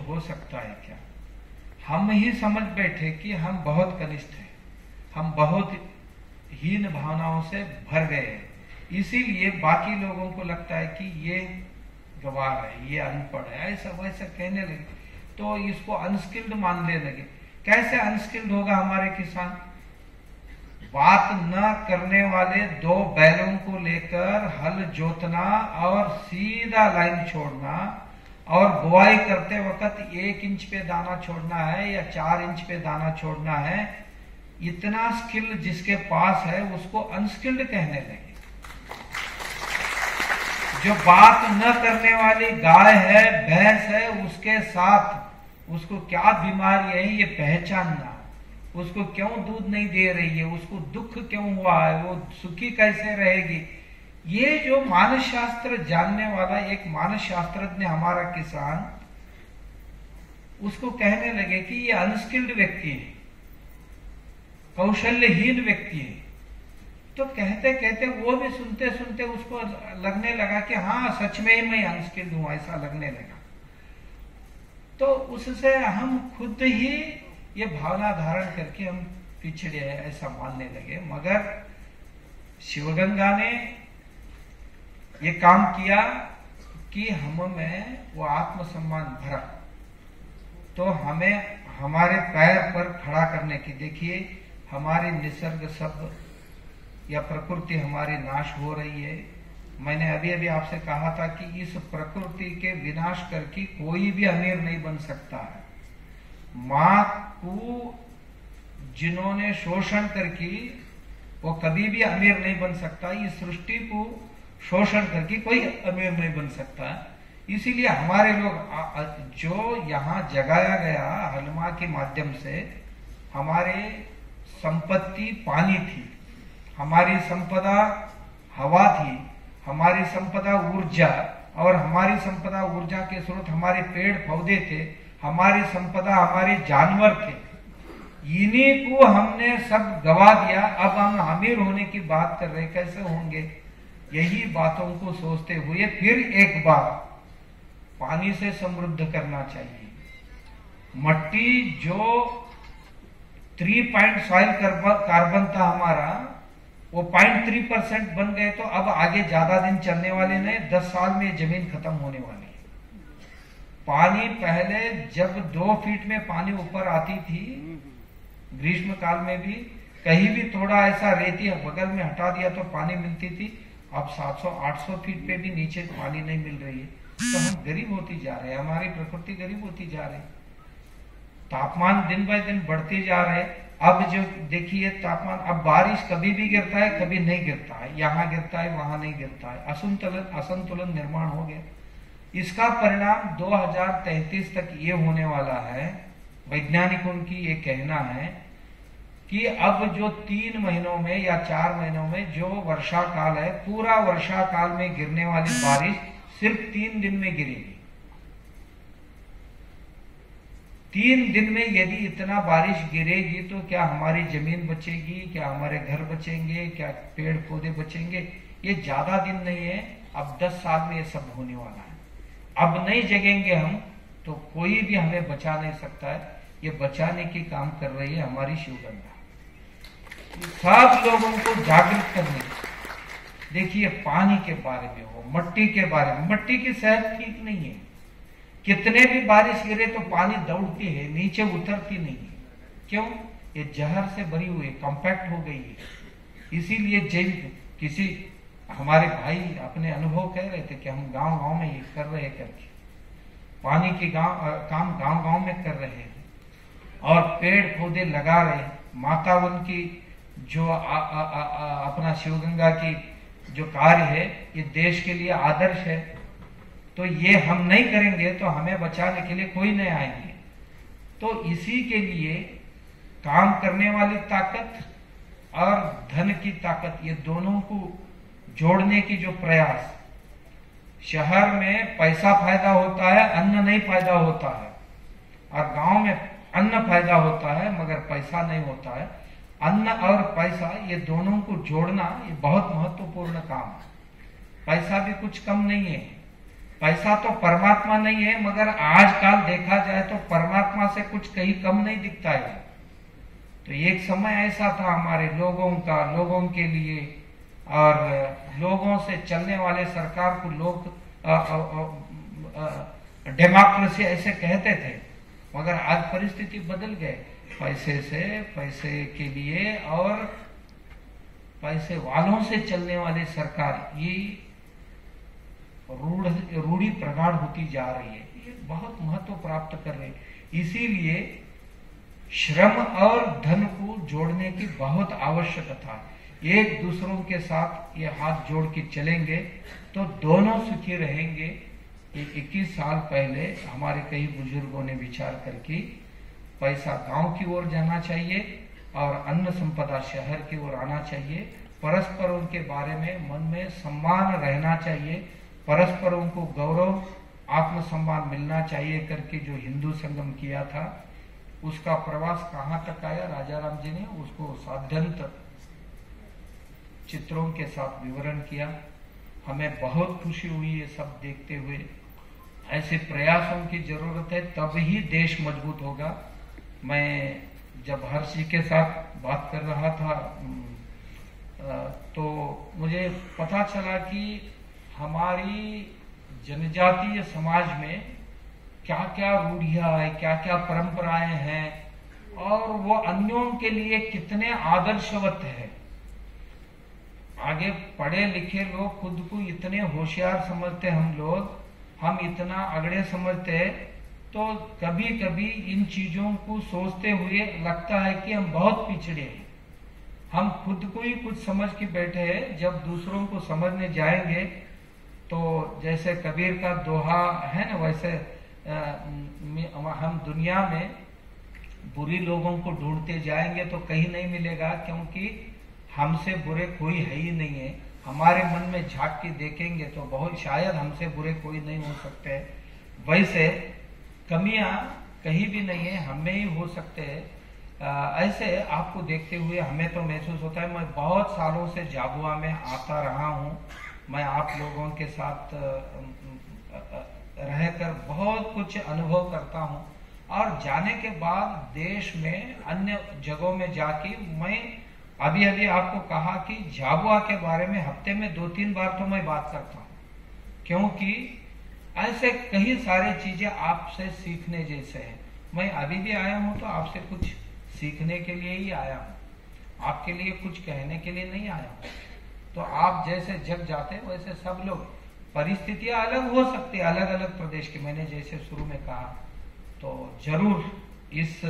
हो सकता है क्या? हम ही समझ बैठे कि हम बहुत कनिष्ठ हैं, हम बहुत हीन भावनाओं से भर गए हैं, इसीलिए बाकी लोगों को लगता है कि ये गवार है, ये अनपढ़ है, ऐसा वैसा कहने लगे, तो इसको अनस्किल्ड मानने लगे। कैसे अनस्किल्ड होगा हमारे किसान? बात न करने वाले दो बैलों को लेकर हल जोतना और सीधा लाइन छोड़ना, और बुआई करते वक्त 1 इंच पे दाना छोड़ना है या 4 इंच पे दाना छोड़ना है, इतना स्किल जिसके पास है उसको अनस्किल्ड कहने लगे। जो बात न करने वाली गाय है, भैंस है, उसके साथ उसको क्या बीमारी है ये पहचानना, उसको क्यों दूध नहीं दे रही है, उसको दुख क्यों हुआ है, वो सुखी कैसे रहेगी, ये जो मानस शास्त्र जानने वाला एक मानस शास्त्रज्ञ हमारा किसान, उसको कहने लगे कि ये अनस्किल्ड व्यक्ति है, कौशल्यहीन व्यक्ति है। तो कहते कहते वो भी सुनते सुनते उसको लगने लगा कि हाँ सच में ही मैं अनस्किल्ड हूं, ऐसा लगने लगा। तो उससे हम खुद ही ये भावना धारण करके हम पिछड़े हैं ऐसा मानने लगे। मगर शिवगंगा ने ये काम किया कि हम में वो आत्मसम्मान भरा, तो हमें हमारे पैर पर खड़ा करने की, देखिए हमारे निसर्ग सब या प्रकृति हमारी नाश हो रही है। मैंने अभी अभी आपसे कहा था कि इस प्रकृति के विनाश करके कोई भी अमीर नहीं बन सकता है। मां को जिन्होंने शोषण करके वो कभी भी अमीर नहीं बन सकता, इस सृष्टि को शोषण करके कोई अमीर नहीं बन सकता। इसीलिए हमारे लोग जो यहाँ जगाया गया हलमा के माध्यम से, हमारे संपत्ति पानी थी, हमारी संपदा हवा थी, हमारी संपदा ऊर्जा, और हमारी संपदा ऊर्जा के स्रोत हमारे पेड़ पौधे थे, हमारी संपदा हमारे जानवर थे। इन्हीं को हमने सब गवा दिया। अब हम अमीर होने की बात कर रहे, कैसे होंगे? यही बातों को सोचते हुए फिर एक बार पानी से समृद्ध करना चाहिए। मट्टी जो 3 पॉइंट सॉइल कार्बन था हमारा, वो 0.3% बन गए, तो अब आगे ज्यादा दिन चलने वाले नहीं, 10 साल में जमीन खत्म होने वाली है। पानी पहले जब 2 फीट में पानी ऊपर आती थी, ग्रीष्म काल में भी कहीं भी थोड़ा ऐसा रेती बगल में हटा दिया तो पानी मिलती थी, अब 700-800 फीट पे भी नीचे पानी नहीं मिल रही है। तो हम गरीब होती जा रहे हैं, हमारी प्रकृति गरीब होती जा रही, तापमान दिन बाय दिन बढ़ते जा रहे। अब जो देखिए तापमान, अब बारिश कभी भी गिरता है, कभी नहीं गिरता है, यहाँ गिरता है वहां नहीं गिरता है, असंतुलन निर्माण हो गया। इसका परिणाम 2033 तक ये होने वाला है। वैज्ञानिकों की ये कहना है कि अब जो 3 महीनों में या 4 महीनों में जो वर्षा काल है, पूरा वर्षा काल में गिरने वाली बारिश सिर्फ 3 दिन में गिरेगी। 3 दिन में यदि इतना बारिश गिरेगी तो क्या हमारी जमीन बचेगी, क्या हमारे घर बचेंगे, क्या पेड़ पौधे बचेंगे? ये ज्यादा दिन नहीं है, अब 10 साल में ये सब होने वाला है। अब नहीं जगेंगे हम तो कोई भी हमें बचा नहीं सकता है। ये बचाने की काम कर रही है हमारी शिवगंगा, सब लोगों को जागृत करने। देखिए पानी के बारे में हो, मट्टी के बारे में, मट्टी की सेहत ठीक नहीं है, कितने भी बारिश गिरे तो पानी दौड़ती है, नीचे उतरती नहीं है। क्यों? ये जहर से भरी हुई, कॉम्पैक्ट हो गई है। इसीलिए जैन किसी हमारे भाई अपने अनुभव कह रहे थे कि हम गांव-गांव में ये कर रहे करके, पानी के काम गांव-गांव में कर रहे हैं और पेड़ पौधे लगा रहे हैं। माता उनकी जो अपना शिवगंगा की जो कार्य है, ये देश के लिए आदर्श है। तो ये हम नहीं करेंगे तो हमें बचाने के लिए कोई नहीं आएंगे। तो इसी के लिए काम करने वाली ताकत और धन की ताकत, ये दोनों को जोड़ने की जो प्रयास, शहर में पैसा फायदा होता है, अन्न नहीं फायदा होता है, और गांव में अन्न फायदा होता है मगर पैसा नहीं होता है। अन्न और पैसा ये दोनों को जोड़ना ये बहुत महत्वपूर्ण काम है। पैसा भी कुछ कम नहीं है, पैसा तो परमात्मा नहीं है, मगर आजकल देखा जाए तो परमात्मा से कुछ कहीं कम नहीं दिखता है। तो एक समय ऐसा था हमारे लोगों का, लोगों के लिए, और लोगों से चलने वाले सरकार को लोग डेमोक्रेसी ऐसे कहते थे, मगर आज परिस्थिति बदल गए। पैसे से, पैसे के लिए और पैसे वालों से चलने वाली सरकार, ये रूढ़ी प्रगाढ़ होती जा रही है, ये बहुत महत्व प्राप्त कर रही है। इसीलिए श्रम और धन को जोड़ने की बहुत आवश्यकता है। एक दूसरों के साथ ये हाथ जोड़ के चलेंगे तो दोनों सुखी रहेंगे। 21 साल पहले हमारे कई बुजुर्गों ने विचार करके पैसा गांव की ओर जाना चाहिए और अन्न संपदा शहर की ओर आना चाहिए। परस्पर उनके बारे में मन में सम्मान रहना चाहिए, परस्पर उनको गौरव, आत्मसम्मान मिलना चाहिए करके जो हिंदू संगम किया था, उसका प्रवास कहां तक आया, राजा राम जी ने उसको साध्यंत चित्रों के साथ विवरण किया। हमें बहुत खुशी हुई ये सब देखते हुए। ऐसे प्रयासों की जरूरत है, तब ही देश मजबूत होगा। मैं जब हर्ष जी के साथ बात कर रहा था तो मुझे पता चला कि हमारी जनजातीय समाज में क्या क्या रूढ़ियां है, क्या क्या परंपराएं हैं, और वो अन्यों के लिए कितने आदर्शवत है। आगे पढ़े लिखे लोग खुद को इतने होशियार समझते, हम इतना अगड़े समझते, तो कभी कभी इन चीजों को सोचते हुए लगता है कि हम बहुत पिछड़े हैं। हम खुद को ही कुछ समझ के बैठे हैं, जब दूसरों को समझने जाएंगे तो जैसे कबीर का दोहा है ना, वैसे हम दुनिया में बुरी लोगों को ढूंढते जाएंगे तो कहीं नहीं मिलेगा, क्योंकि हमसे बुरे कोई है ही नहीं है। हमारे मन में झांक के देखेंगे तो बहुत शायद हमसे बुरे कोई नहीं हो सकते। वैसे कमियां कहीं भी नहीं है, हमें ही हो सकते हैं। ऐसे आपको देखते हुए हमें तो महसूस होता है, मैं बहुत सालों से झाबुआ में आता रहा हूं। मैं आप लोगों के साथ रहकर बहुत कुछ अनुभव करता हूं, और जाने के बाद देश में अन्य जगहों में जाके मैं अभी आपको कहा कि झाबुआ के बारे में हफ्ते में 2-3 बार तो मैं बात करता हूं, क्योंकि ऐसे कई सारे चीजें आपसे सीखने जैसे हैं। मैं अभी भी आया हूं तो आपसे कुछ सीखने के लिए ही आया हूं, आपके लिए कुछ कहने के लिए नहीं आया हूं। तो आप जैसे जग जाते वैसे सब लोग, परिस्थितियां अलग हो सकती है अलग अलग प्रदेश की, मैंने जैसे शुरू में कहा, तो जरूर इस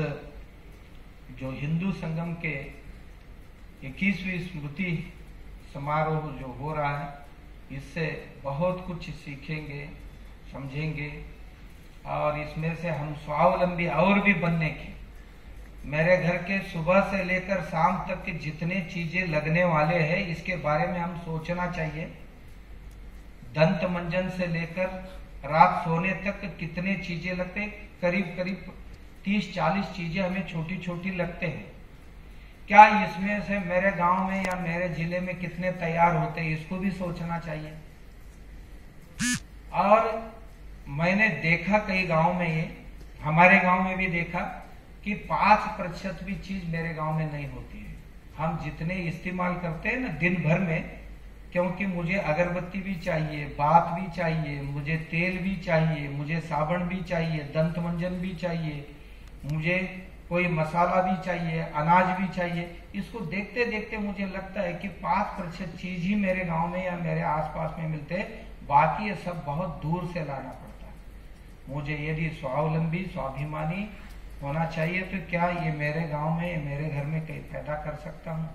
जो हिंदू संगम के 21वीं स्मृति समारोह जो हो रहा है, इससे बहुत कुछ सीखेंगे, समझेंगे, और इसमें से हम स्वावलंबी और भी बनने की, मेरे घर के सुबह से लेकर शाम तक के जितने चीजें लगने वाले हैं इसके बारे में हम सोचना चाहिए। दंत मंजन से लेकर रात सोने तक कितने चीजें लगते, करीब करीब 30-40 चीजें हमें छोटी छोटी लगते हैं। क्या इसमें से मेरे गांव में या मेरे जिले में कितने तैयार होते हैं, इसको भी सोचना चाहिए। और मैंने देखा कई गांव में, ये हमारे गांव में भी देखा कि 5% भी चीज मेरे गांव में नहीं होती है। हम जितने इस्तेमाल करते हैं ना दिन भर में, क्योंकि मुझे अगरबत्ती भी चाहिए, बात भी चाहिए, मुझे तेल भी चाहिए, मुझे साबुन भी चाहिए, दंत मंजन भी चाहिए, मुझे कोई मसाला भी चाहिए, अनाज भी चाहिए। इसको देखते देखते मुझे लगता है कि 5% चीज ही मेरे गांव में या मेरे आसपास में मिलते हैं, बाकी ये सब बहुत दूर से लाना पड़ता है। मुझे यदि स्वावलंबी स्वाभिमानी होना चाहिए तो क्या ये मेरे गांव में, मेरे घर में कहीं पैदा कर सकता हूँ,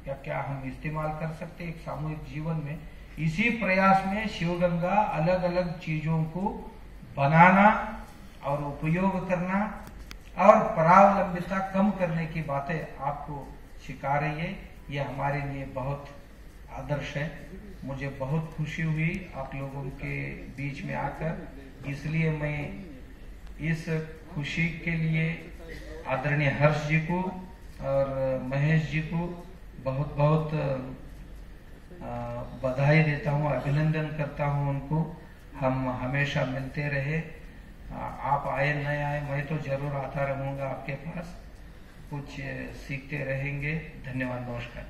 या क्या हम इस्तेमाल कर सकते एक सामूहिक जीवन में। इसी प्रयास में शिवगंगा अलग अलग चीजों को बनाना और उपयोग करना और परावलंबिता कम करने की बातें आपको सिखा रही है। ये हमारे लिए बहुत आदर्श है। मुझे बहुत खुशी हुई आप लोगों के बीच में आकर, इसलिए मैं इस खुशी के लिए आदरणीय हर्ष जी को और महेश जी को बहुत बहुत बधाई देता हूँ, अभिनंदन करता हूँ उनको। हम हमेशा मिलते रहे। आप आए न आए, मैं तो जरूर आता रहूंगा आपके पास, कुछ सीखते रहेंगे। धन्यवाद, नमस्कार।